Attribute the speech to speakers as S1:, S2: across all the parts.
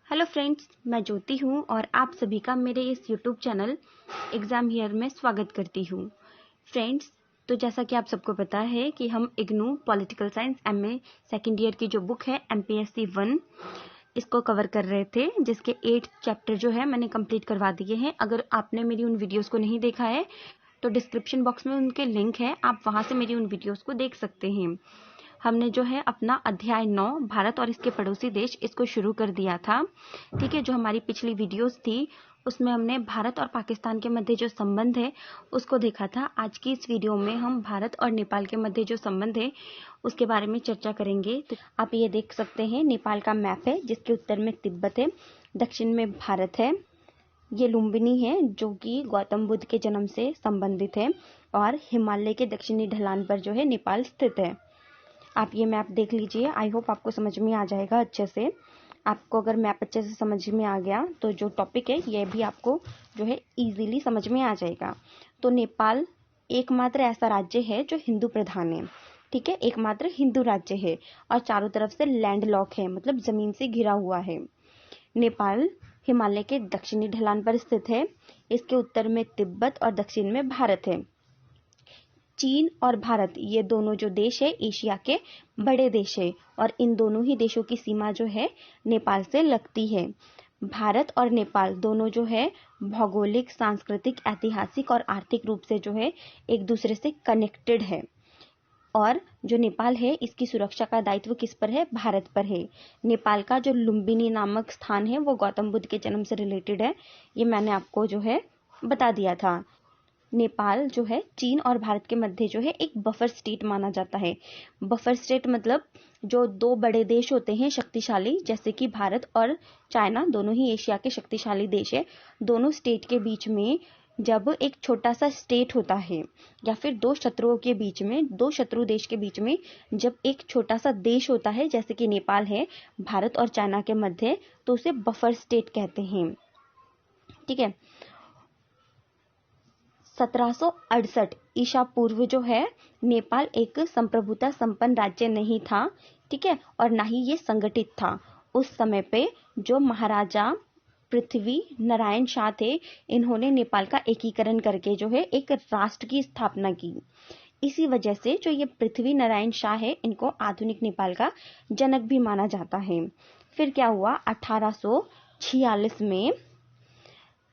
S1: Hello friends, मैं ज्योति हूँ और आप सभी का मेरे इस यूट्यूब चैनल एग्ज़ाम हियर में स्वागत करती हूँ। फ्रेंड्स, तो जैसा कि आप सबको पता है कि हम IGNOU political science MA second year की जो बुक है एमपीएससी 1 इसको कवर कर रहे थे, जिसके 8 चैप्टर जो है मैंने कंप्लीट करवा दिए हैं। अगर आपने मेरी उन वीडियोज़ को नहीं देखा है तो डिस्क्रिप्शन बॉक्स में उनके लिंक है, आप वहाँ से मेरी उन वीडियोज़ को देख सकते हैं। हमने जो है अपना अध्याय 9 भारत और इसके पड़ोसी देश इसको शुरू कर दिया था। ठीक है, जो हमारी पिछली वीडियोस थी उसमें हमने भारत और पाकिस्तान के मध्य जो संबंध है उसको देखा था। आज की इस वीडियो में हम भारत और नेपाल के मध्य जो संबंध है उसके बारे में चर्चा करेंगे। तो आप ये देख सकते हैं, नेपाल का मैप है जिसके उत्तर में तिब्बत है, दक्षिण में भारत है, ये लुम्बिनी है जो कि गौतम बुद्ध के जन्म से संबंधित है, और हिमालय के दक्षिणी ढलान पर जो है नेपाल स्थित है। आप ये मैप देख लीजिए, आई होप आपको समझ में आ जाएगा अच्छे से। आपको अगर मैप अच्छे से समझ में आ गया तो जो टॉपिक है ये भी आपको जो है इजीली समझ में आ जाएगा। तो नेपाल एकमात्र ऐसा राज्य है जो हिंदू प्रधान है। ठीक है, एकमात्र हिंदू राज्य है और चारों तरफ से लैंड लॉक है, मतलब जमीन से घिरा हुआ है। नेपाल हिमालय के दक्षिणी ढलान पर स्थित है। इसके उत्तर में तिब्बत और दक्षिण में भारत है। चीन और भारत ये दोनों जो देश है एशिया के बड़े देश है और इन दोनों ही देशों की सीमा जो है नेपाल से लगती है। भारत और नेपाल दोनों जो है भौगोलिक, सांस्कृतिक, ऐतिहासिक और आर्थिक रूप से जो है एक दूसरे से कनेक्टेड है। और जो नेपाल है इसकी सुरक्षा का दायित्व किस पर है? भारत पर है। नेपाल का जो लुम्बिनी नामक स्थान है वो गौतम बुद्ध के जन्म से रिलेटेड है, ये मैंने आपको जो है बता दिया था। नेपाल जो है चीन और भारत के मध्य जो है एक बफर स्टेट माना जाता है। बफर स्टेट मतलब जो दो बड़े देश होते हैं शक्तिशाली, जैसे कि भारत और चाइना दोनों ही एशिया के शक्तिशाली देश है, दोनों स्टेट के बीच में जब एक छोटा सा स्टेट होता है या फिर दो शत्रुओं के बीच में, दो शत्रु देश के बीच में जब एक छोटा सा देश होता है जैसे कि नेपाल है भारत और चाइना के मध्य, तो उसे बफर स्टेट कहते हैं। ठीक है, 1768 ईसा पूर्व जो है नेपाल एक संप्रभुता संपन्न राज्य नहीं था। ठीक है, और ना ही ये संगठित था। उस समय पे जो महाराजा पृथ्वी नारायण शाह थे, इन्होंने नेपाल का एकीकरण करके जो है एक राष्ट्र की स्थापना की। इसी वजह से जो ये पृथ्वी नारायण शाह है इनको आधुनिक नेपाल का जनक भी माना जाता है। फिर क्या हुआ, 1846 में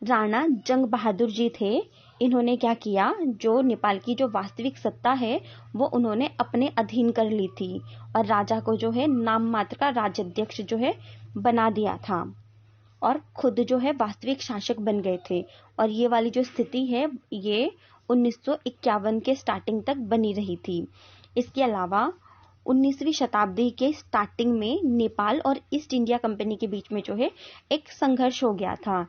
S1: राणा जंग बहादुर जी थे, इन्होंने क्या किया, जो नेपाल की जो वास्तविक सत्ता है वो उन्होंने अपने अधीन कर ली थी और राजा को जो है नाम मात्र का राज्याध्यक्ष जो है बना दिया था और खुद जो है वास्तविक शासक बन गए थे। और ये वाली जो स्थिति है ये 1951 के स्टार्टिंग तक बनी रही थी। इसके अलावा 19वीं शताब्दी के स्टार्टिंग में नेपाल और ईस्ट इंडिया कंपनी के बीच में जो है एक संघर्ष हो गया था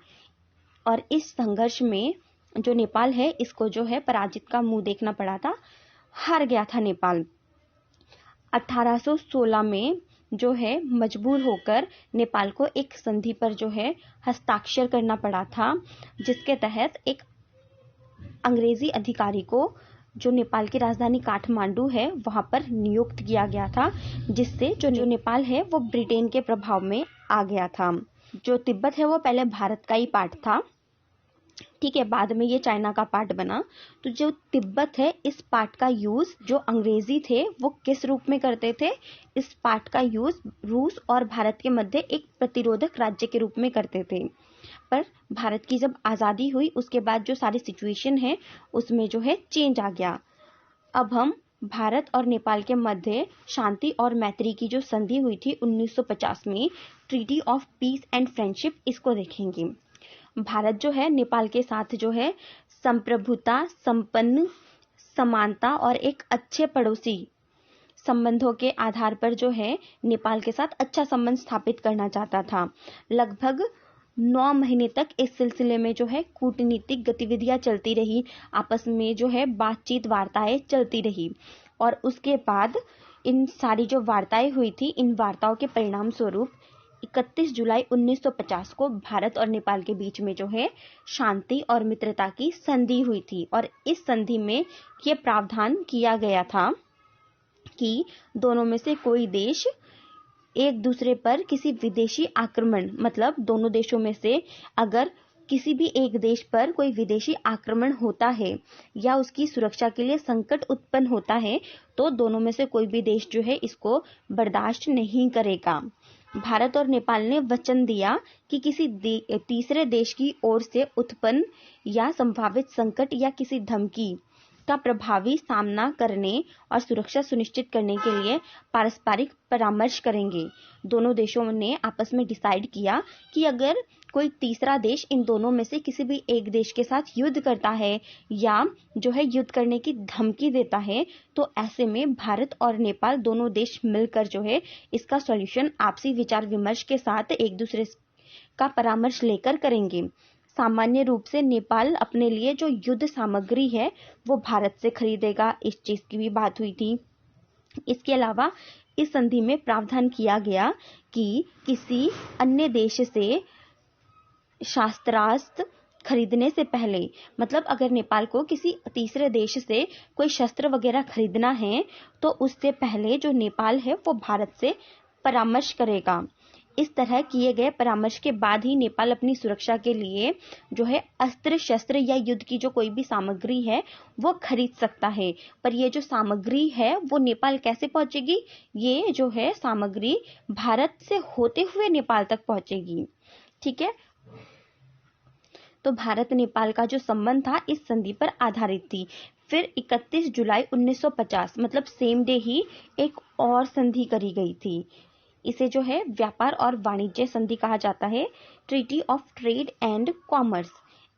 S1: और इस संघर्ष में जो नेपाल है इसको जो है पराजित का मुंह देखना पड़ा था, हार गया था नेपाल। 1816 में जो है मजबूर होकर नेपाल को एक संधि पर जो है हस्ताक्षर करना पड़ा था, जिसके तहत एक अंग्रेजी अधिकारी को जो नेपाल की राजधानी काठमांडू है वहां पर नियुक्त किया गया था, जिससे जो नेपाल है वो ब्रिटेन के प्रभाव में आ गया था। जो तिब्बत है वो पहले भारत का ही पार्ट था। ठीक है, बाद में ये चाइना का पार्ट बना। तो जो तिब्बत है इस पार्ट का यूज जो अंग्रेजी थे वो किस रूप में करते थे, इस पार्ट का यूज रूस और भारत के मध्य एक प्रतिरोधक राज्य के रूप में करते थे। पर भारत की जब आज़ादी हुई उसके बाद जो सारी सिचुएशन है उसमें जो है चेंज आ गया। अब हम भारत और नेपाल के मध्य शांति और मैत्री की जो संधि हुई थी 1950 में, treaty of peace and friendship, इसको देखेंगे। भारत जो है नेपाल के साथ जो है संप्रभुता, संपन्न, समानता और एक अच्छे पड़ोसी संबंधों के आधार पर जो है नेपाल के साथ अच्छा संबंध स्थापित करना चाहता था। लगभग 9 महीने तक इस सिलसिले में जो है कूटनीतिक गतिविधियां चलती रही, आपस में जो है बातचीत, वार्ताएं चलती रही और उसके बाद इन सारी जो वार्ताएं हुई थी, इन वार्ताओं के परिणाम स्वरूप 31 जुलाई 1950 को भारत और नेपाल के बीच में जो है शांति और मित्रता की संधि हुई थी और इस संधि में यह प्रावधान किया गया था कि दोनों में से कोई देश एक दूसरे पर किसी विदेशी आक्रमण, मतलब दोनों देशों में से अगर किसी भी एक देश पर कोई विदेशी आक्रमण होता है या उसकी सुरक्षा के लिए संकट उत्पन्न होता है तो दोनों में से कोई भी देश जो है इसको बर्दाश्त नहीं करेगा। भारत और नेपाल ने वचन दिया कि किसी तीसरे देश की ओर से उत्पन्न या संभावित संकट या किसी धमकी का प्रभावी सामना करने और सुरक्षा सुनिश्चित करने के लिए पारस्परिक परामर्श करेंगे। दोनों देशों ने आपस में डिसाइड किया कि अगर कोई तीसरा देश इन दोनों में से किसी भी एक देश के साथ युद्ध करता है या जो है युद्ध करने की धमकी देता है तो ऐसे में भारत और नेपाल दोनों देश मिलकर जो है इसका सॉल्यूशन आपसी विचार विमर्श के साथ एक दूसरे का परामर्श लेकर करेंगे। सामान्य रूप से नेपाल अपने लिए जो युद्ध सामग्री है वो भारत से खरीदेगा, इस चीज की भी बात हुई थी। इसके अलावा इस संधि में प्रावधान किया गया कि किसी अन्य देश से शस्त्रास्त्र खरीदने से पहले, मतलब अगर नेपाल को किसी तीसरे देश से कोई शस्त्र वगैरह खरीदना है तो उससे पहले जो नेपाल है वो भारत से परामर्श करेगा। इस तरह किए गए परामर्श के बाद ही नेपाल अपनी सुरक्षा के लिए जो है अस्त्र शस्त्र या युद्ध की जो कोई भी सामग्री है वो खरीद सकता है। पर ये जो सामग्री है वो नेपाल कैसे पहुंचेगी? ये जो है सामग्री भारत से होते हुए नेपाल तक पहुंचेगी। ठीक है, तो भारत नेपाल का जो संबंध था इस संधि पर आधारित थी। फिर 31 जुलाई 1950 मतलब सेम डे ही एक और संधि करी गई थी। इसे जो है व्यापार और वाणिज्य संधि कहा जाता है, treaty of trade and commerce.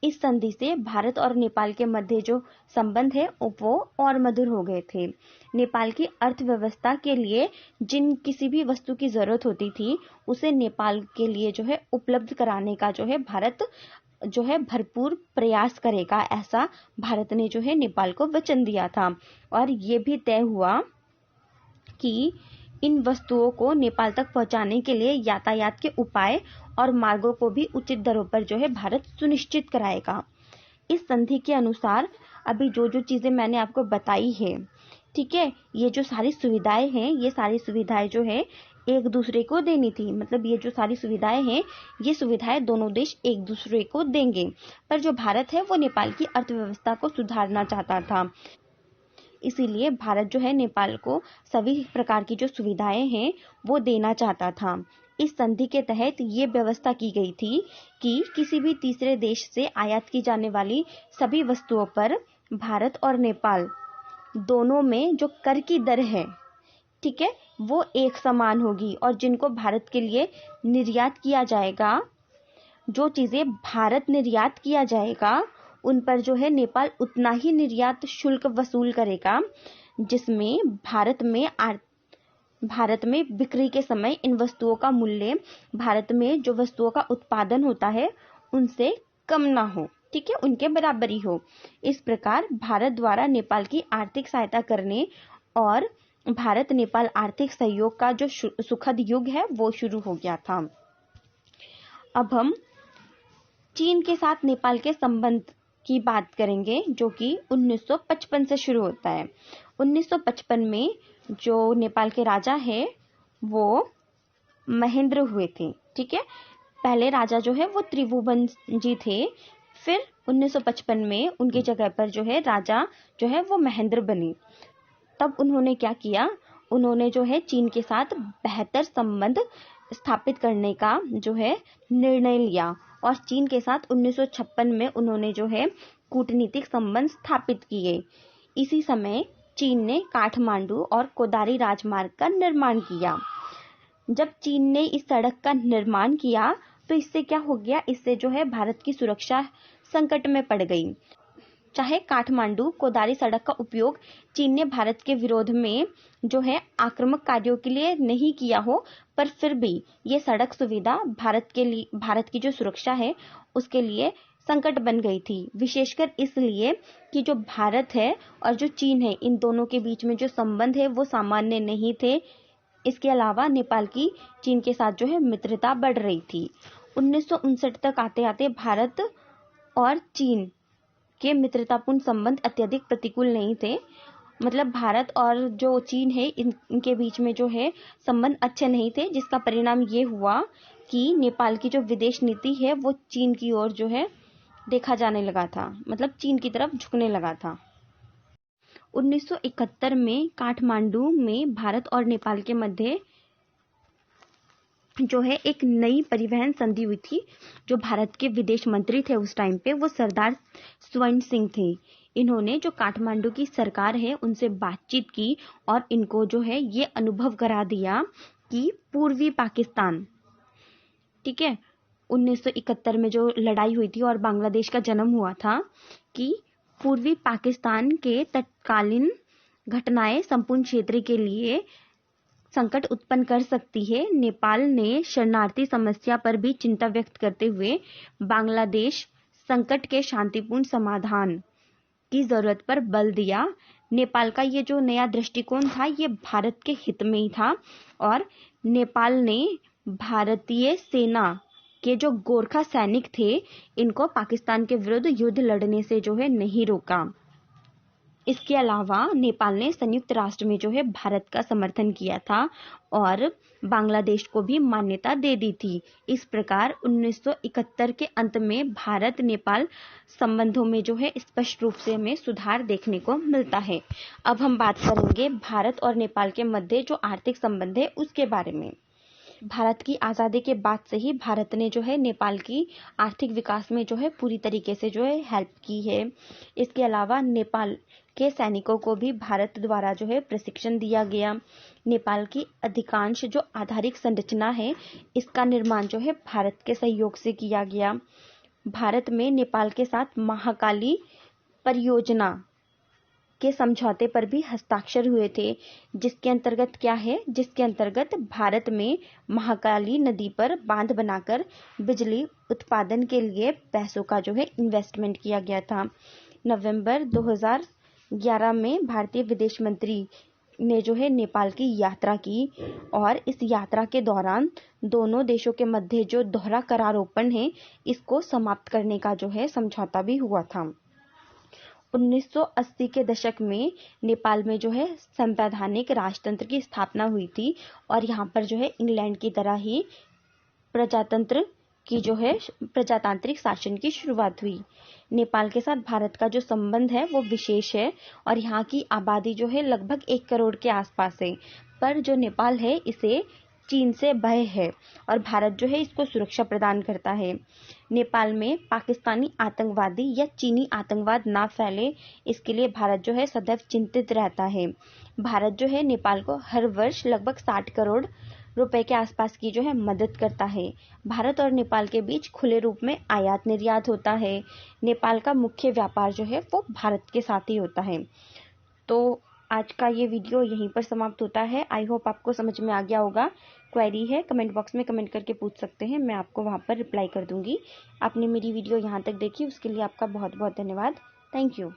S1: इस संधि से भारत और नेपाल के मध्य जो संबंध है वो और मधुर हो गए थे। नेपाल की अर्थव्यवस्था के लिए जिन किसी भी वस्तु की जरूरत होती थी उसे नेपाल के लिए जो है उपलब्ध कराने का जो है भारत जो है भरपूर प्रयास करेगा, ऐसा भारत ने जो है नेपाल को वचन दिया था। और ये भी तय हुआ कि इन वस्तुओं को नेपाल तक पहुंचाने के लिए यातायात के उपाय और मार्गों को भी उचित दरों पर जो है भारत सुनिश्चित कराएगा। इस संधि के अनुसार अभी जो जो चीजें मैंने आपको बताई है, ठीक है, ये जो सारी सुविधाएं हैं ये सारी सुविधाएं जो है एक दूसरे को देनी थी। मतलब ये जो सारी सुविधाएं हैं ये सुविधाएं दोनों देश एक दूसरे को देंगे। पर जो भारत है वो नेपाल की अर्थव्यवस्था को सुधारना चाहता था, इसीलिए भारत जो है नेपाल को सभी प्रकार की जो सुविधाएं हैं वो देना चाहता था। इस संधि के तहत ये व्यवस्था की गई थी कि किसी भी तीसरे देश से आयात की जाने वाली सभी वस्तुओं पर भारत और नेपाल दोनों में जो कर की दर है, ठीक है, वो एक समान होगी। और जिनको भारत के लिए निर्यात किया जाएगा, जो चीजें भारत निर्यात किया जाएगा उन पर जो है नेपाल उतना ही निर्यात शुल्क वसूल करेगा जिसमें भारत में बिक्री के समय इन वस्तुओं का मूल्य भारत में जो वस्तुओं का उत्पादन होता है उनसे कम ना हो, ठीक है, उनके बराबरी हो। इस प्रकार भारत द्वारा नेपाल की आर्थिक सहायता करने और भारत नेपाल आर्थिक सहयोग का जो सुखद युग है वो शुरू हो गया था। अब हम चीन के साथ नेपाल के संबंध की बात करेंगे जो कि 1955 से शुरू होता है। 1955 में जो नेपाल के राजा है वो महेंद्र हुए थे, ठीक है। पहले राजा जो है वो त्रिभुवन जी थे, फिर 1955 में उनकी जगह पर जो है राजा जो है वो महेंद्र बने। तब उन्होंने क्या किया, उन्होंने जो है चीन के साथ बेहतर संबंध स्थापित करने का जो है निर्णय लिया और चीन के साथ 1956 में उन्होंने जो है कूटनीतिक संबंध स्थापित किए। इसी समय चीन ने काठमांडू और कोदारी राजमार्ग का निर्माण किया। जब चीन ने इस सड़क का निर्माण किया तो इससे क्या हो गया, इससे जो है भारत की सुरक्षा संकट में पड़ गई। चाहे काठमांडू कोदारी सड़क का उपयोग चीन ने भारत के विरोध में जो है आक्रामक कार्यों के लिए नहीं किया हो, पर फिर भी ये सड़क सुविधा भारत की जो सुरक्षा है उसके लिए संकट बन गई थी। विशेषकर इसलिए कि जो भारत है और जो चीन है इन दोनों के बीच में जो संबंध है वो सामान्य नहीं थे। इसके अलावा नेपाल की चीन के साथ जो है मित्रता बढ़ रही थी। 1959 तक आते आते भारत और चीन के मित्रतापूर्ण संबंध अत्यधिक प्रतिकूल नहीं थे मतलब भारत और जो चीन है इनके बीच में जो है संबंध अच्छे नहीं थे, जिसका परिणाम ये हुआ कि नेपाल की जो विदेश नीति है वो चीन की ओर जो है देखा जाने लगा था, मतलब चीन की तरफ झुकने लगा था। 1971 में काठमांडू में भारत और नेपाल के मध्य जो है एक नई परिवहन संधि हुई थी। जो भारत के विदेश मंत्री थे उस टाइम पे वो सरदार स्वर्ण सिंह थे। इन्होंने जो काठमांडू की सरकार है उनसे बातचीत की और इनको जो है ये अनुभव करा दिया कि पूर्वी पाकिस्तान, ठीक है, 1971 में जो लड़ाई हुई थी और बांग्लादेश का जन्म हुआ था, कि पूर्वी पाकिस्तान के तत्कालीन घटनाएं संपूर्ण क्षेत्र के लिए संकट उत्पन्न कर सकती है। नेपाल ने शरणार्थी समस्या पर भी चिंता व्यक्त करते हुए बांग्लादेश संकट के शांतिपूर्ण समाधान की जरूरत पर बल दिया। नेपाल का ये जो नया दृष्टिकोण था ये भारत के हित में ही था और नेपाल ने भारतीय सेना के जो गोरखा सैनिक थे इनको पाकिस्तान के विरुद्ध युद्ध लड़ने से जो है नहीं रोका। इसके अलावा नेपाल ने संयुक्त राष्ट्र में जो है भारत का समर्थन किया था और बांग्लादेश को भी मान्यता दे दी थी। इस प्रकार 1971 के अंत में भारत नेपाल संबंधों में जो है स्पष्ट रूप से हमें सुधार देखने को मिलता है। अब हम बात करेंगे भारत और नेपाल के मध्य जो आर्थिक संबंध है उसके बारे में। भारत की आज़ादी के बाद से ही भारत ने जो है नेपाल की आर्थिक विकास में जो है पूरी तरीके से जो है हेल्प की है। इसके अलावा नेपाल के सैनिकों को भी भारत द्वारा जो है प्रशिक्षण दिया गया। नेपाल की अधिकांश जो आधारिक संरचना है इसका निर्माण जो है भारत के सहयोग से किया गया। भारत में नेपाल के साथ महाकाली परियोजना के समझौते पर भी हस्ताक्षर हुए थे, जिसके अंतर्गत क्या है, जिसके अंतर्गत भारत में महाकाली नदी पर बांध बनाकर बिजली उत्पादन के लिए पैसों का जो है इन्वेस्टमेंट किया गया था। नवंबर 2011 में भारतीय विदेश मंत्री ने जो है नेपाल की यात्रा की और इस यात्रा के दौरान दोनों देशों के मध्य जो दोहरा करारोपण है इसको समाप्त करने का जो है समझौता भी हुआ था। 1980 के दशक में नेपाल में जो है संवैधानिक राजतंत्र की स्थापना हुई थी और यहाँ पर जो है इंग्लैंड की तरह ही प्रजातंत्र की जो है प्रजातांत्रिक शासन की शुरुआत हुई। नेपाल के साथ भारत का जो संबंध है वो विशेष है और यहाँ की आबादी जो है लगभग 1 करोड़ के आसपास है, पर जो नेपाल है इसे चीन से भय है और भारत जो है इसको सुरक्षा प्रदान करता है। नेपाल में पाकिस्तानी आतंकवादी या चीनी आतंकवाद ना फैले इसके लिए भारत जो है सदैव चिंतित रहता है। भारत जो है नेपाल को हर वर्ष लगभग 60 करोड़ रुपए के आसपास की जो है मदद करता है। भारत और नेपाल के बीच खुले रूप में आयात निर्यात होता है। नेपाल का मुख्य व्यापार जो है वो भारत के साथ ही होता है। तो आज का ये वीडियो यहीं पर समाप्त होता है। आई होप आपको समझ में आ गया होगा। क्वेरी है कमेंट बॉक्स में कमेंट करके पूछ सकते हैं, मैं आपको वहाँ पर रिप्लाई कर दूंगी। आपने मेरी वीडियो यहाँ तक देखी उसके लिए आपका बहुत बहुत धन्यवाद। Thank you.